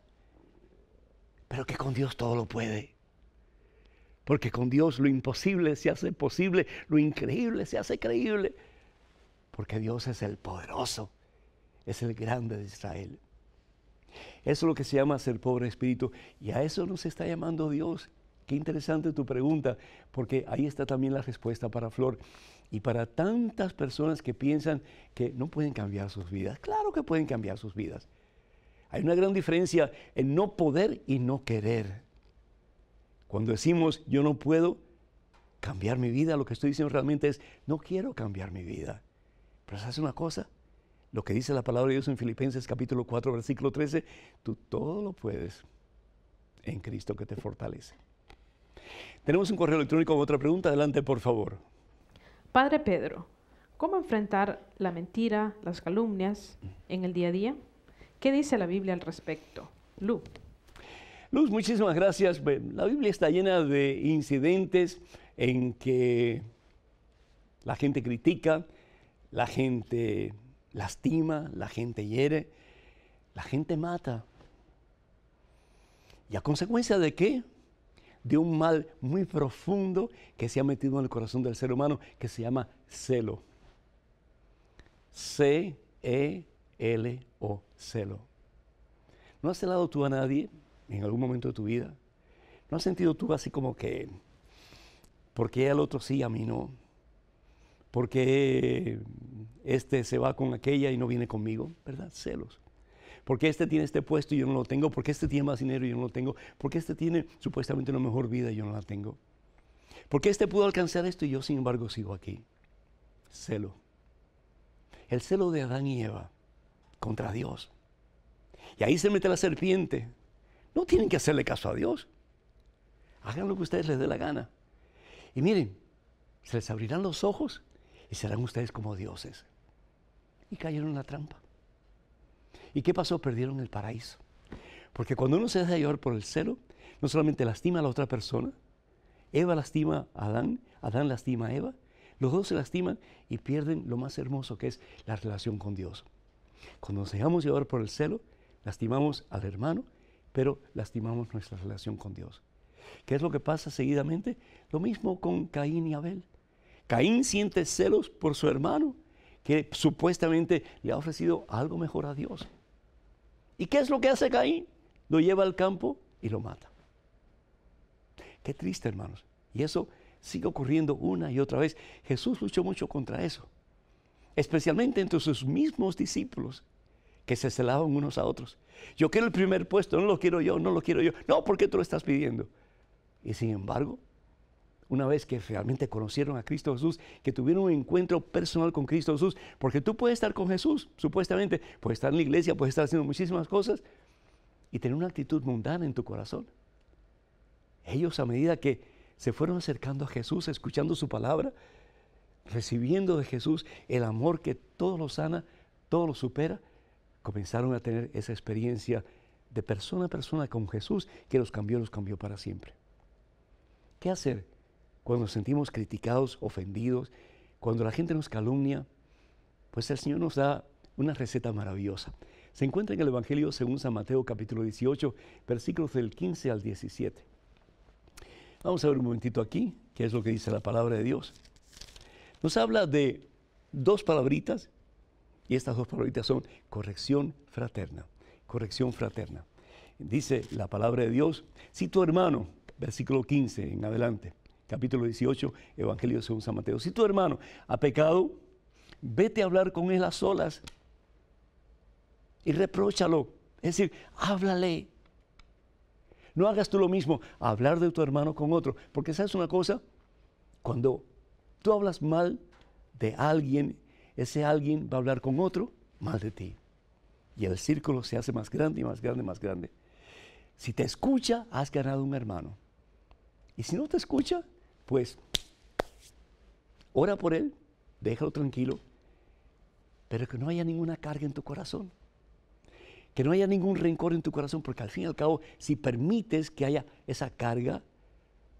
pero que con Dios todo lo puede. Porque con Dios lo imposible se hace posible, lo increíble se hace creíble. Porque Dios es el poderoso, es el grande de Israel. Eso es lo que se llama ser pobre de espíritu, y a eso nos está llamando Dios. Qué interesante tu pregunta, porque ahí está también la respuesta para Flor y para tantas personas que piensan que no pueden cambiar sus vidas. Claro que pueden cambiar sus vidas. Hay una gran diferencia en no poder y no querer. Cuando decimos yo no puedo cambiar mi vida, lo que estoy diciendo realmente es no quiero cambiar mi vida. Pero ¿sabes una cosa? Lo que dice la palabra de Dios en Filipenses capítulo 4 versículo 13, tú todo lo puedes en Cristo que te fortalece. Tenemos un correo electrónico con otra pregunta. Adelante, por favor. Padre Pedro, ¿cómo enfrentar la mentira, las calumnias en el día a día? ¿Qué dice la Biblia al respecto? Luz, muchísimas gracias. La Biblia está llena de incidentes en que la gente critica, la gente lastima, la gente hiere, la gente mata. ¿Y a consecuencia de qué? De un mal muy profundo que se ha metido en el corazón del ser humano, que se llama celo. C-E-L-O, celo. ¿No has celado tú a nadie en algún momento de tu vida? ¿No has sentido tú así como que, ¿por qué al otro sí, a mí no? ¿Por qué este se va con aquella y no viene conmigo? ¿Verdad? Celos. ¿Por qué este tiene este puesto y yo no lo tengo? ¿Por qué este tiene más dinero y yo no lo tengo? ¿Por qué este tiene supuestamente una mejor vida y yo no la tengo? ¿Por qué este pudo alcanzar esto y yo sin embargo sigo aquí? Celo. El celo de Adán y Eva contra Dios. Y ahí se mete la serpiente. No tienen que hacerle caso a Dios. Hagan lo que ustedes les dé la gana. Y miren, se les abrirán los ojos y serán ustedes como dioses. Y cayeron en la trampa. ¿Y qué pasó? Perdieron el paraíso. Porque cuando uno se deja llevar por el celo, no solamente lastima a la otra persona, Eva lastima a Adán, Adán lastima a Eva, los dos se lastiman y pierden lo más hermoso que es la relación con Dios. Cuando nos dejamos llevar por el celo, lastimamos al hermano, pero lastimamos nuestra relación con Dios. ¿Qué es lo que pasa seguidamente? Lo mismo con Caín y Abel. Caín siente celos por su hermano, que supuestamente le ha ofrecido algo mejor a Dios. ¿Y qué es lo que hace Caín? Lo lleva al campo y lo mata. Qué triste, hermanos. Y eso sigue ocurriendo una y otra vez. Jesús luchó mucho contra eso, especialmente entre sus mismos discípulos, que se celaban unos a otros. Yo quiero el primer puesto, no lo quiero yo, no lo quiero yo. No, ¿por qué tú lo estás pidiendo? Y sin embargo, una vez que realmente conocieron a Cristo Jesús, que tuvieron un encuentro personal con Cristo Jesús, porque tú puedes estar con Jesús, supuestamente, puedes estar en la iglesia, puedes estar haciendo muchísimas cosas y tener una actitud mundana en tu corazón. Ellos, a medida que se fueron acercando a Jesús, escuchando su palabra, recibiendo de Jesús el amor que todo lo sana, todo lo supera, comenzaron a tener esa experiencia de persona a persona con Jesús que los cambió para siempre. ¿Qué hacer cuando nos sentimos criticados, ofendidos, cuando la gente nos calumnia? Pues el Señor nos da una receta maravillosa. Se encuentra en el Evangelio según San Mateo capítulo 18, versículos del 15 al 17. Vamos a ver un momentito aquí, qué es lo que dice la palabra de Dios. Nos habla de dos palabritas, y estas dos palabritas son corrección fraterna. Corrección fraterna. Dice la palabra de Dios, si tu hermano, versículo 15 en adelante, capítulo 18, Evangelio según San Mateo, si tu hermano ha pecado, vete a hablar con él a solas y repróchalo. Es decir, háblale. No hagas tú lo mismo, hablar de tu hermano con otro. Porque ¿sabes una cosa? Cuando tú hablas mal de alguien, ese alguien va a hablar con otro mal de ti. Y el círculo se hace más grande y más grande y más grande. Si te escucha, has ganado un hermano. Y si no te escucha, pues ora por él, déjalo tranquilo, pero que no haya ninguna carga en tu corazón. Que no haya ningún rencor en tu corazón, porque al fin y al cabo, si permites que haya esa carga,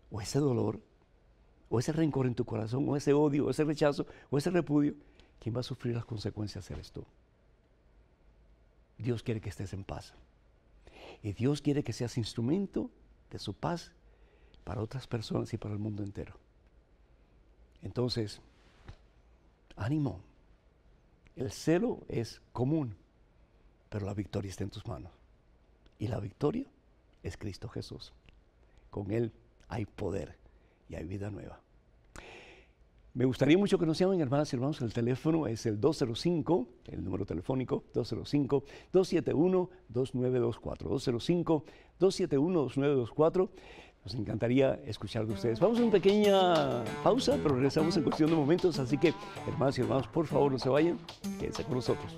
o ese dolor, o ese rencor en tu corazón, o ese odio, o ese rechazo, o ese repudio, ¿quién va a sufrir las consecuencias eres tú? Dios quiere que estés en paz. Y Dios quiere que seas instrumento de su paz para otras personas y para el mundo entero. Entonces, ánimo. El celo es común, pero la victoria está en tus manos. Y la victoria es Cristo Jesús. Con Él hay poder y hay vida nueva. Me gustaría mucho que nos llamen, hermanas y hermanos. El teléfono es el 205, el número telefónico 205-271-2924. 205-271-2924. Nos encantaría escuchar de ustedes. Vamos a una pequeña pausa, pero regresamos en cuestión de momentos. Así que, hermanas y hermanos, por favor, no se vayan. Quédense con nosotros.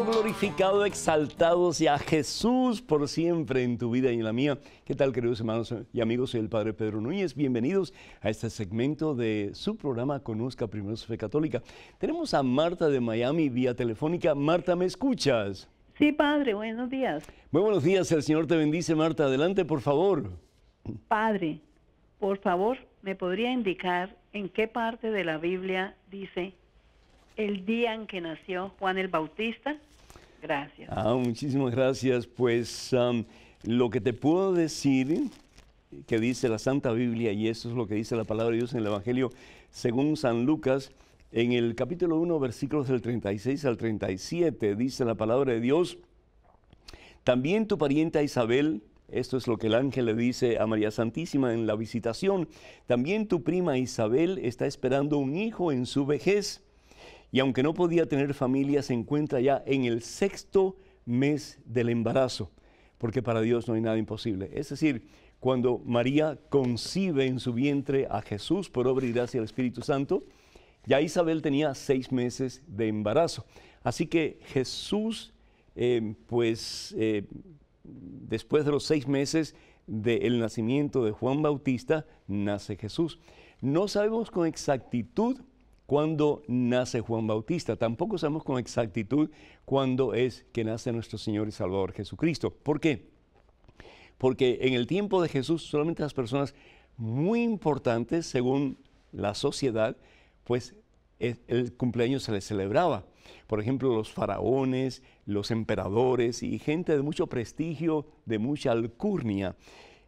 Glorificado, exaltado sea Jesús por siempre en tu vida y en la mía. ¿Qué tal, queridos hermanos y amigos? Soy el Padre Pedro Núñez. Bienvenidos a este segmento de su programa Conozca Primero su Fe Católica. Tenemos a Marta de Miami vía telefónica. Marta, ¿me escuchas? Sí, Padre, buenos días. Muy buenos días, el Señor te bendice, Marta. Adelante, por favor. Padre, por favor, ¿me podría indicar en qué parte de la Biblia dice el día en que nació Juan el Bautista? Gracias. Muchísimas gracias. Pues lo que te puedo decir, que dice la Santa Biblia, y eso es lo que dice la palabra de Dios en el Evangelio según San Lucas, en el capítulo 1, versículos del 36 al 37, dice la palabra de Dios, también tu parienta Isabel, esto es lo que el ángel le dice a María Santísima en la visitación, también tu prima Isabel está esperando un hijo en su vejez, y aunque no podía tener familia, se encuentra ya en el 6º mes del embarazo, porque para Dios no hay nada imposible. Es decir, cuando María concibe en su vientre a Jesús por obra y gracia del Espíritu Santo, ya Isabel tenía 6 meses de embarazo. Así que Jesús, después de los 6 meses del nacimiento de Juan Bautista, nace Jesús. No sabemos con exactitud cuándo nace Juan Bautista. Tampoco sabemos con exactitud cuándo es que nace nuestro Señor y Salvador Jesucristo. ¿Por qué? Porque en el tiempo de Jesús solamente las personas muy importantes, según la sociedad, pues el cumpleaños se les celebraba. Por ejemplo, los faraones, los emperadores y gente de mucho prestigio, de mucha alcurnia.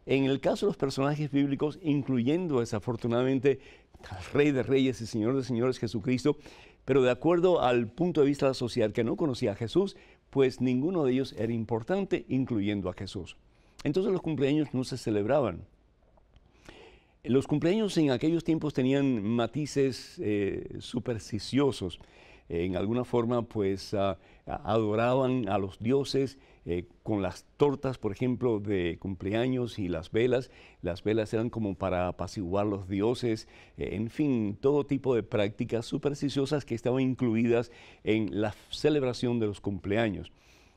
En el caso de los personajes bíblicos, incluyendo desafortunadamente al Rey de Reyes y Señor de Señores Jesucristo, pero de acuerdo al punto de vista de la sociedad que no conocía a Jesús, pues ninguno de ellos era importante, incluyendo a Jesús. Entonces los cumpleaños no se celebraban. Los cumpleaños en aquellos tiempos tenían matices supersticiosos. En alguna forma, pues, adoraban a los dioses con las tortas, por ejemplo, de cumpleaños y las velas. Las velas eran como para apaciguar los dioses. En fin, todo tipo de prácticas supersticiosas que estaban incluidas en la celebración de los cumpleaños.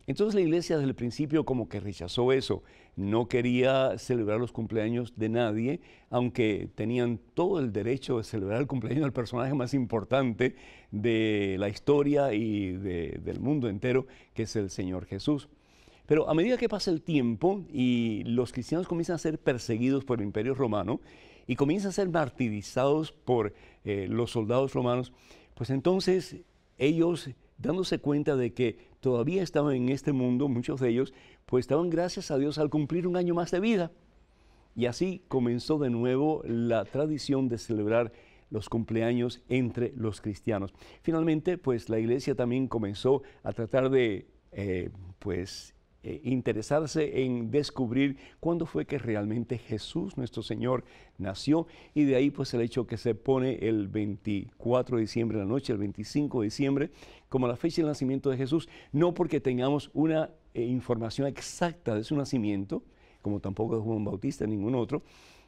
Entonces la iglesia desde el principio como que rechazó eso, no quería celebrar los cumpleaños de nadie, aunque tenían todo el derecho de celebrar el cumpleaños del personaje más importante de la historia y del mundo entero, que es el Señor Jesús. Pero a medida que pasa el tiempo y los cristianos comienzan a ser perseguidos por el Imperio Romano y comienzan a ser martirizados por los soldados romanos, pues entonces ellos, dándose cuenta de que todavía estaban en este mundo, muchos de ellos, pues estaban, gracias a Dios, al cumplir un año más de vida. Y así comenzó de nuevo la tradición de celebrar los cumpleaños entre los cristianos. Finalmente, pues la iglesia también comenzó a tratar de, interesarse en descubrir cuándo fue que realmente Jesús, nuestro Señor, nació, y de ahí pues el hecho que se pone el 24 de diciembre en la noche, el 25 de diciembre, como la fecha del nacimiento de Jesús, no porque tengamos una información exacta de su nacimiento, como tampoco de Juan Bautista, ningún otro,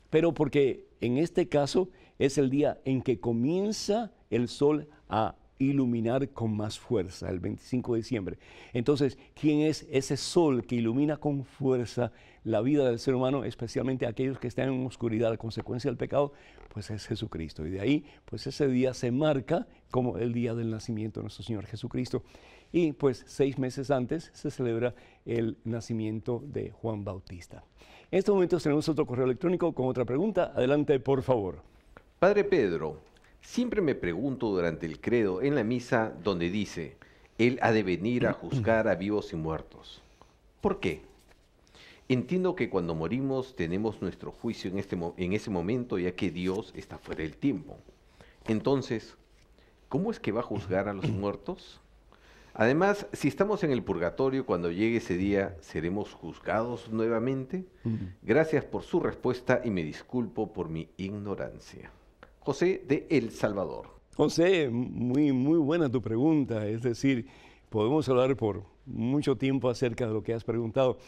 pero porque en este caso es el día en que comienza el sol a iluminar con más fuerza, el 25 de diciembre. Entonces, ¿quién es ese sol que ilumina con fuerza la vida del ser humano, especialmente aquellos que están en oscuridad a consecuencia del pecado? Pues es Jesucristo. Y de ahí, pues ese día se marca como el día del nacimiento de nuestro Señor Jesucristo. Y pues 6 meses antes se celebra el nacimiento de Juan Bautista. En estos momentos tenemos otro correo electrónico con otra pregunta. Adelante, por favor. Padre Pedro, siempre me pregunto durante el credo en la misa donde dice, Él ha de venir a juzgar a vivos y muertos. ¿Por qué? Entiendo que cuando morimos tenemos nuestro juicio en ese momento, ya que Dios está fuera del tiempo. Entonces, ¿cómo es que va a juzgar a los muertos? Además, si estamos en el purgatorio, cuando llegue ese día, ¿seremos juzgados nuevamente? Gracias por su respuesta y me disculpo por mi ignorancia. José de El Salvador. José, muy buena tu pregunta. Es decir, podemos hablar por mucho tiempo acerca de lo que has preguntado.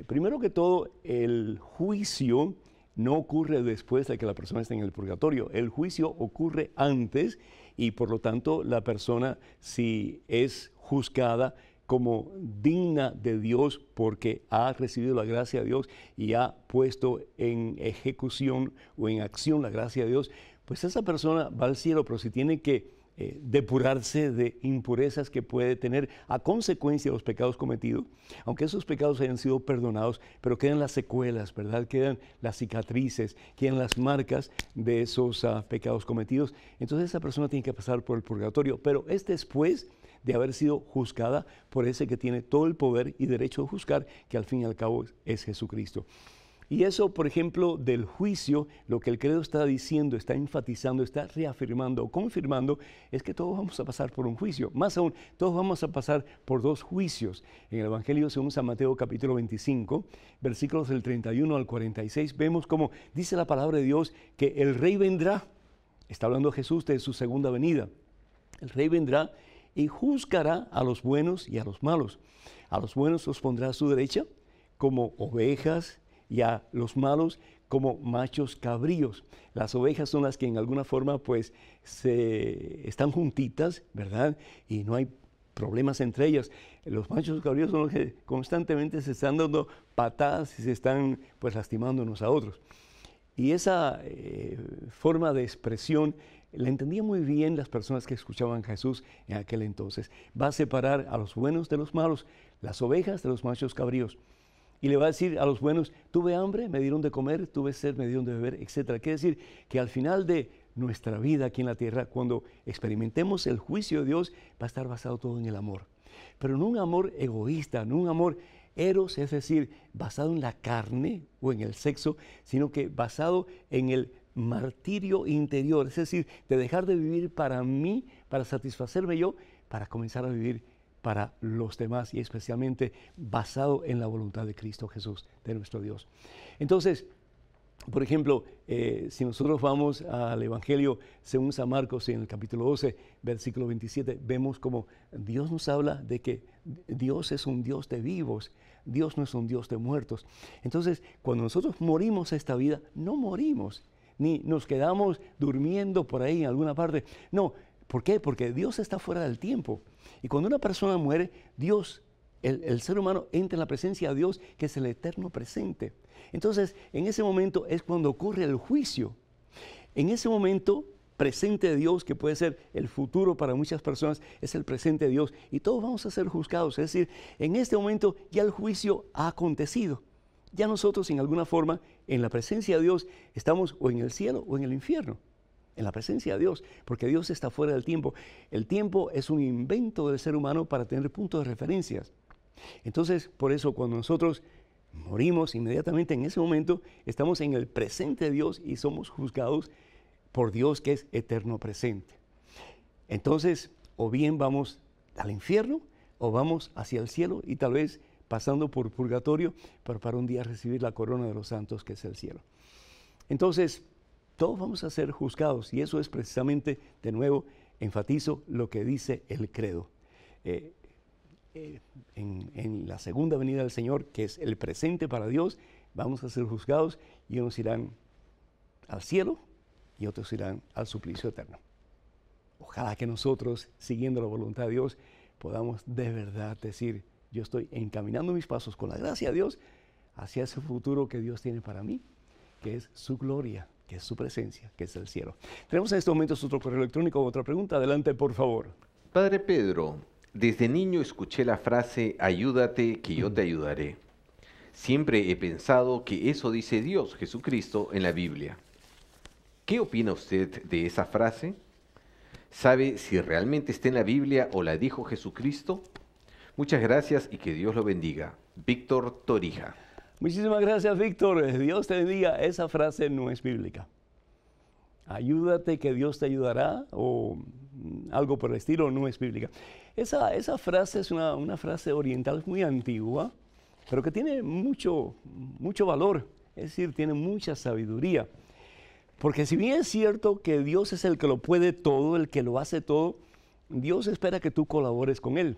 Primero que todo, el juicio no ocurre después de que la persona esté en el purgatorio. El juicio ocurre antes y por lo tanto la persona, si es juzgada como digna de Dios porque ha recibido la gracia de Dios y ha puesto en ejecución o en acción la gracia de Dios, pues esa persona va al cielo, pero si tiene que depurarse de impurezas que puede tener a consecuencia de los pecados cometidos, aunque esos pecados hayan sido perdonados, pero quedan las secuelas, ¿verdad? Quedan las cicatrices, quedan las marcas de esos pecados cometidos. Entonces esa persona tiene que pasar por el purgatorio, pero es después de haber sido juzgada por ese que tiene todo el poder y derecho de juzgar, que al fin y al cabo es Jesucristo. Y eso, por ejemplo, del juicio, lo que el credo está diciendo, está enfatizando, está reafirmando o confirmando, es que todos vamos a pasar por un juicio. Más aún, todos vamos a pasar por 2 juicios. En el Evangelio según San Mateo capítulo 25, versículos del 31 al 46, vemos cómo dice la palabra de Dios que el Rey vendrá. Está hablando Jesús de su segunda venida. El Rey vendrá y juzgará a los buenos y a los malos. A los buenos los pondrá a su derecha como ovejas, y a los malos como machos cabríos. Las ovejas son las que en alguna forma pues están juntitas, ¿verdad? Y no hay problemas entre ellas. Los machos cabríos son los que constantemente se están dando patadas y se están pues lastimando unos a otros. Y esa forma de expresión la entendían muy bien las personas que escuchaban a Jesús en aquel entonces. Va a separar a los buenos de los malos, las ovejas de los machos cabríos. Y le va a decir a los buenos, tuve hambre, me dieron de comer, tuve sed, me dieron de beber, etc. Quiere decir que al final de nuestra vida aquí en la tierra, cuando experimentemos el juicio de Dios, va a estar basado todo en el amor. Pero no un amor egoísta, no un amor eros, es decir, basado en la carne o en el sexo, sino que basado en el martirio interior, es decir, de dejar de vivir para mí, para satisfacerme yo, para comenzar a vivir para los demás y especialmente basado en la voluntad de Cristo Jesús, de nuestro Dios. Entonces, por ejemplo, si nosotros vamos al Evangelio según San Marcos en el capítulo 12, versículo 27, vemos como Dios nos habla de que Dios es un Dios de vivos, Dios no es un Dios de muertos. Entonces, cuando nosotros morimos a esta vida, no morimos, ni nos quedamos durmiendo por ahí en alguna parte. No, ¿por qué? Porque Dios está fuera del tiempo. Y cuando una persona muere, Dios, el ser humano entra en la presencia de Dios, que es el eterno presente. Entonces, en ese momento es cuando ocurre el juicio. En ese momento presente de Dios, que puede ser el futuro para muchas personas, es el presente de Dios. Y todos vamos a ser juzgados. Es decir, en este momento ya el juicio ha acontecido. Ya nosotros, en alguna forma, en la presencia de Dios, estamos o en el cielo o en el infierno. En la presencia de Dios, porque Dios está fuera del tiempo. El tiempo es un invento del ser humano para tener puntos de referencias. Entonces, por eso cuando nosotros morimos inmediatamente en ese momento, estamos en el presente de Dios y somos juzgados por Dios que es eterno presente. Entonces, o bien vamos al infierno o vamos hacia el cielo y tal vez pasando por purgatorio, pero para un día recibir la corona de los santos que es el cielo. Entonces, todos vamos a ser juzgados y eso es precisamente, de nuevo, enfatizo lo que dice el credo. En la segunda venida del Señor, que es el presente para Dios, vamos a ser juzgados y unos irán al cielo y otros irán al suplicio eterno. Ojalá que nosotros, siguiendo la voluntad de Dios, podamos de verdad decir, yo estoy encaminando mis pasos con la gracia de Dios hacia ese futuro que Dios tiene para mí, que es su gloria, que es su presencia, que es el cielo. Tenemos en estos momentos otro correo electrónico, otra pregunta. Adelante, por favor. Padre Pedro, desde niño escuché la frase, ayúdate que yo te ayudaré. Siempre he pensado que eso dice Dios, Jesucristo, en la Biblia. ¿Qué opina usted de esa frase? ¿Sabe si realmente está en la Biblia o la dijo Jesucristo? Muchas gracias y que Dios lo bendiga. Víctor Torija. Muchísimas gracias, Víctor. Dios te bendiga. Esa frase no es bíblica. Ayúdate que Dios te ayudará o algo por el estilo no es bíblica. Esa frase es una frase oriental muy antigua, pero que tiene mucho valor. Es decir, tiene mucha sabiduría. Porque si bien es cierto que Dios es el que lo puede todo, el que lo hace todo, Dios espera que tú colabores con Él.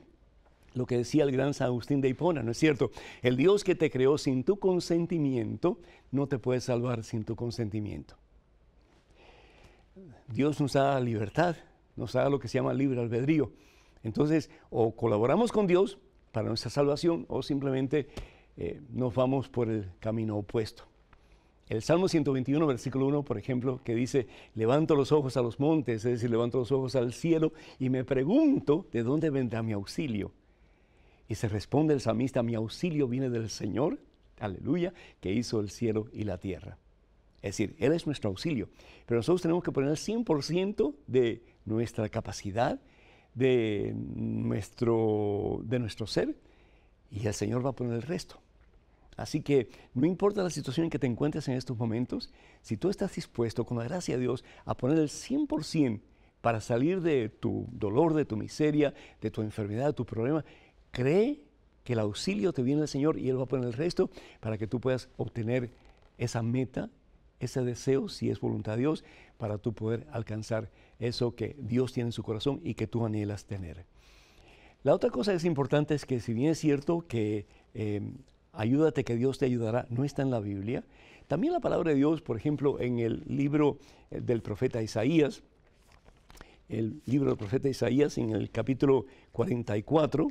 Lo que decía el gran San Agustín de Hipona, ¿no es cierto? El Dios que te creó sin tu consentimiento, no te puede salvar sin tu consentimiento. Dios nos da libertad, nos da lo que se llama libre albedrío. Entonces, o colaboramos con Dios para nuestra salvación, o simplemente nos vamos por el camino opuesto. El Salmo 121, versículo 1, por ejemplo, que dice, levanto los ojos a los montes, es decir, levanto los ojos al cielo, y me pregunto, ¿de dónde vendrá mi auxilio? Y se responde el salmista, mi auxilio viene del Señor, aleluya, que hizo el cielo y la tierra. Es decir, Él es nuestro auxilio. Pero nosotros tenemos que poner el 100% de nuestra capacidad, de nuestro ser, y el Señor va a poner el resto. Así que no importa la situación en que te encuentres en estos momentos, si tú estás dispuesto, con la gracia de Dios, a poner el 100% para salir de tu dolor, de tu miseria, de tu enfermedad, de tu problema, cree que el auxilio te viene del Señor y Él va a poner el resto para que tú puedas obtener esa meta, ese deseo, si es voluntad de Dios, para tú poder alcanzar eso que Dios tiene en su corazón y que tú anhelas tener. La otra cosa que es importante es que si bien es cierto que ayúdate que Dios te ayudará, no está en la Biblia, también la palabra de Dios, por ejemplo, en el libro del profeta Isaías, en el capítulo 44,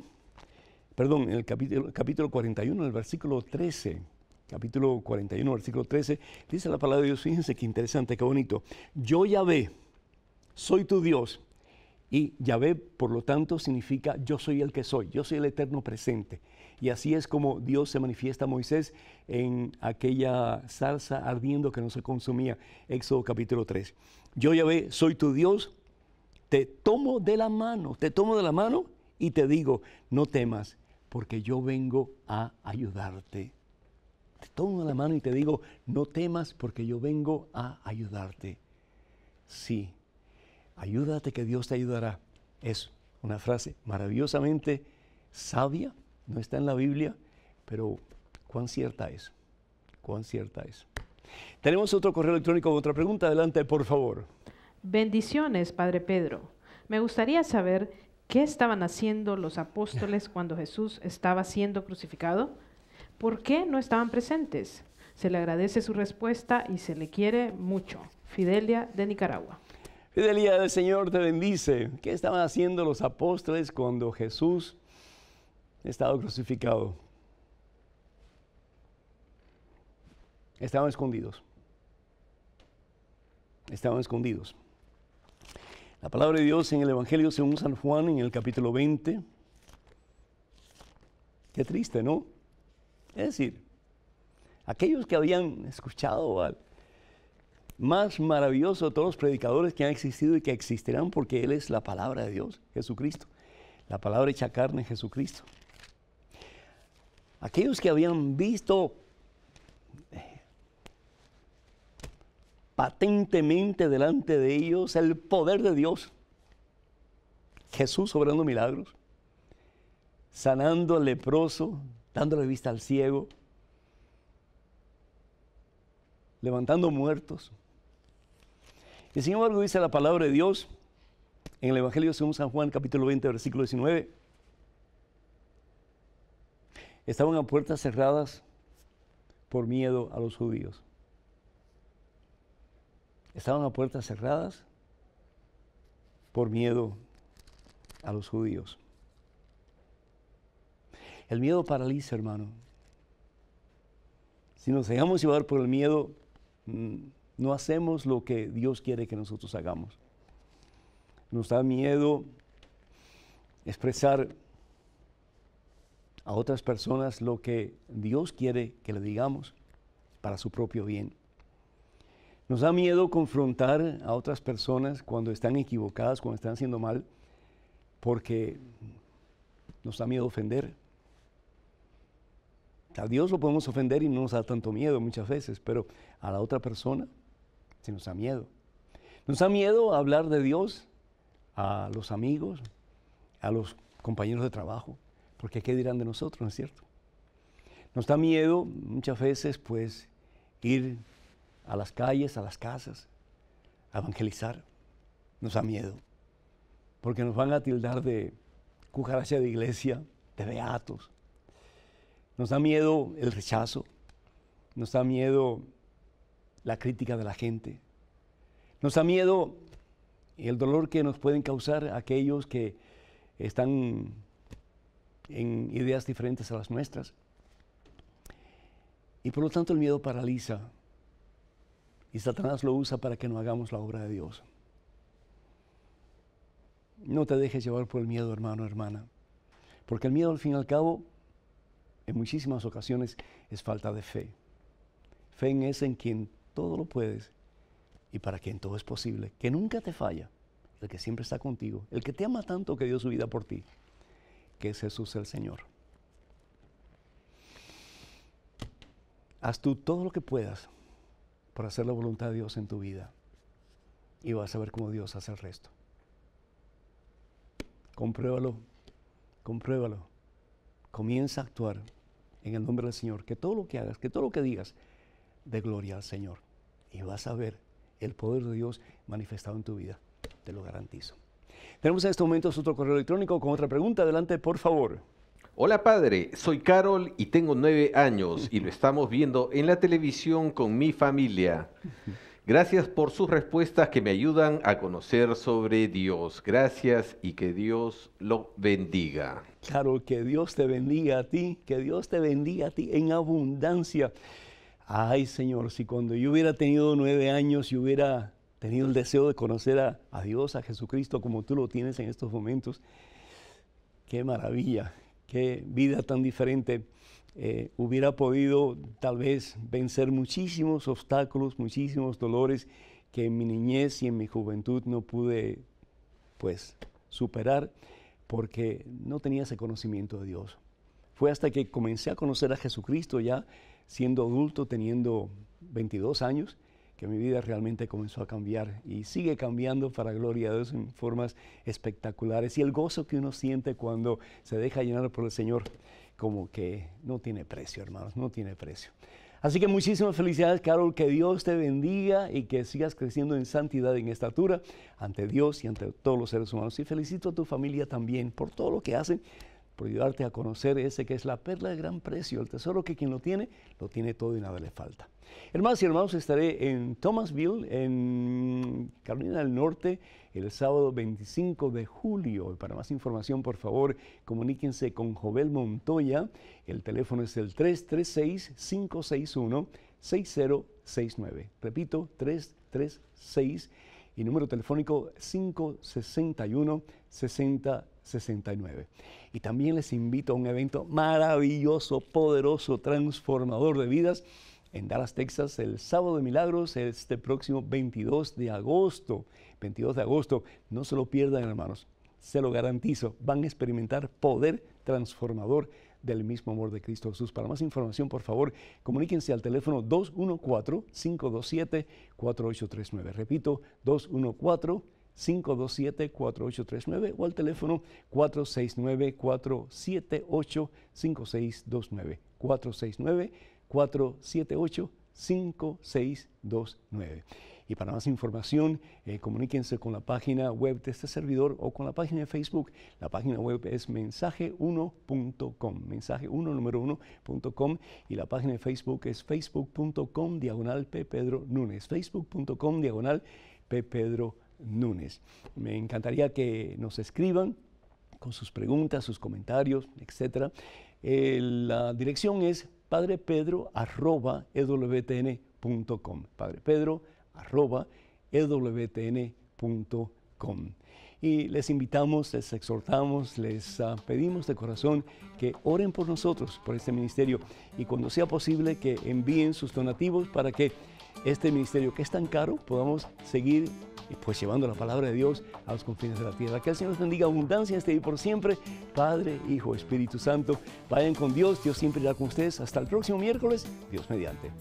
en el capítulo 41, en el versículo 13, capítulo 41, versículo 13, dice la palabra de Dios, fíjense qué interesante, qué bonito. Yo Yahvé, soy tu Dios. Y Yahvé, por lo tanto, significa yo soy el que soy, yo soy el eterno presente. Y así es como Dios se manifiesta a Moisés en aquella zarza ardiendo que no se consumía, Éxodo capítulo 3. Yo Yahvé, soy tu Dios, te tomo de la mano y te digo, no temas, porque yo vengo a ayudarte. Te tomo de la mano y te digo, no temas, porque yo vengo a ayudarte. Sí. Ayúdate que Dios te ayudará. Es una frase maravillosamente sabia, no está en la Biblia, pero cuán cierta es, cuán cierta es. Tenemos otro correo electrónico con otra pregunta. Adelante, por favor. Bendiciones, Padre Pedro. Me gustaría saber qué estaban haciendo los apóstoles cuando Jesús estaba siendo crucificado. ¿Por qué no estaban presentes? Se le agradece su respuesta y se le quiere mucho. Fidelia, de Nicaragua. Fidelidad del Señor te bendice. ¿Qué estaban haciendo los apóstoles cuando Jesús estaba crucificado? Estaban escondidos. Estaban escondidos. La palabra de Dios en el Evangelio según San Juan, en el capítulo 20. Qué triste, ¿no? Es decir, aquellos que habían escuchado al más maravilloso de todos los predicadores que han existido y que existirán, porque Él es la palabra de Dios, Jesucristo. La palabra hecha carne, Jesucristo. Aquellos que habían visto patentemente delante de ellos el poder de Dios. Jesús obrando milagros, sanando al leproso, dándole vista al ciego, levantando muertos. Y sin embargo dice la palabra de Dios en el Evangelio según San Juan, capítulo 20, versículo 19. Estaban a puertas cerradas por miedo a los judíos. Estaban a puertas cerradas por miedo a los judíos. El miedo paraliza, hermano. Si nos dejamos llevar por el miedo, no hacemos lo que Dios quiere que nosotros hagamos. Nos da miedo expresar a otras personas lo que Dios quiere que le digamos para su propio bien. Nos da miedo confrontar a otras personas cuando están equivocadas, cuando están haciendo mal, porque nos da miedo ofender. A Dios lo podemos ofender y no nos da tanto miedo muchas veces, pero a la otra persona sí nos da miedo. Nos da miedo hablar de Dios a los amigos, a los compañeros de trabajo, porque ¿qué dirán de nosotros, no es cierto? Nos da miedo muchas veces, pues, ir a las calles, a las casas, a evangelizar. Nos da miedo, porque nos van a tildar de cucaracha de iglesia, de beatos. Nos da miedo el rechazo, nos da miedo la crítica de la gente, nos da miedo el dolor que nos pueden causar aquellos que están en ideas diferentes a las nuestras. Y por lo tanto el miedo paraliza y Satanás lo usa para que no hagamos la obra de Dios. No te dejes llevar por el miedo, hermano, hermana, porque el miedo al fin y al cabo en muchísimas ocasiones es falta de fe. Fe en ese en quien todo lo puedes y para quien todo es posible, que nunca te falla, el que siempre está contigo, el que te ama tanto que dio su vida por ti, que es Jesús el Señor. Haz tú todo lo que puedas por hacer la voluntad de Dios en tu vida y vas a ver cómo Dios hace el resto. Compruébalo, compruébalo. Comienza a actuar en el nombre del Señor, que todo lo que hagas, que todo lo que digas, dé gloria al Señor. Y vas a ver el poder de Dios manifestado en tu vida, te lo garantizo. Tenemos en este momento otro correo electrónico con otra pregunta. Adelante, por favor. Hola padre, soy Carol y tengo 9 años y lo estamos viendo en la televisión con mi familia. Gracias por sus respuestas que me ayudan a conocer sobre Dios. Gracias y que Dios lo bendiga. Claro, que Dios te bendiga a ti, que Dios te bendiga a ti en abundancia. Ay, Señor, si cuando yo hubiera tenido 9 años y hubiera tenido el deseo de conocer a Dios, a Jesucristo, como tú lo tienes en estos momentos, qué maravilla, qué vida tan diferente. Hubiera podido tal vez vencer muchísimos obstáculos, muchísimos dolores que en mi niñez y en mi juventud no pude pues superar porque no tenía ese conocimiento de Dios. Fue hasta que comencé a conocer a Jesucristo ya siendo adulto, teniendo 22 años, que mi vida realmente comenzó a cambiar y sigue cambiando para gloria a Dios en formas espectaculares. Y el gozo que uno siente cuando se deja llenar por el Señor, como que no tiene precio, hermanos, no tiene precio. Así que muchísimas felicidades, Carol, que Dios te bendiga y que sigas creciendo en santidad, en estatura, ante Dios y ante todos los seres humanos. Y felicito a tu familia también por todo lo que hacen, por ayudarte a conocer ese que es la perla de gran precio, el tesoro que quien lo tiene todo y nada le falta. Hermanos y hermanos, estaré en Thomasville, en Carolina del Norte, el sábado 25 de julio. Y para más información, por favor, comuníquense con Jovel Montoya. El teléfono es el 336-561-6069. Repito, 336 y número telefónico 561-6069. Y también les invito a un evento maravilloso, poderoso, transformador de vidas en Dallas, Texas, el Sábado de Milagros, este próximo 22 de agosto. 22 de agosto, no se lo pierdan, hermanos, se lo garantizo, van a experimentar poder transformador del mismo amor de Cristo Jesús. Para más información, por favor, comuníquense al teléfono 214-527-4839. Repito, 214-527-4839 o al teléfono 469-478-5629. 469-478-5629. Y para más información, comuníquense con la página web de este servidor o con la página de Facebook. La página web es mensaje1.com, mensaje1.com, y la página de Facebook es facebook.com/P. Pedro Núñez, facebook.com/P. Pedro Núñez. Me encantaría que nos escriban con sus preguntas, sus comentarios, etc. La dirección es padrepedro@ewtn.com, padrepedro@ewtn.com. Y les invitamos, les exhortamos, les pedimos de corazón que oren por nosotros, por este ministerio, y cuando sea posible que envíen sus donativos para que este ministerio, que es tan caro, podamos seguir pues llevando la palabra de Dios a los confines de la tierra. Que el Señor les bendiga abundancia este día y por siempre. Padre, Hijo, Espíritu Santo, vayan con Dios. Dios siempre irá con ustedes. Hasta el próximo miércoles, Dios mediante.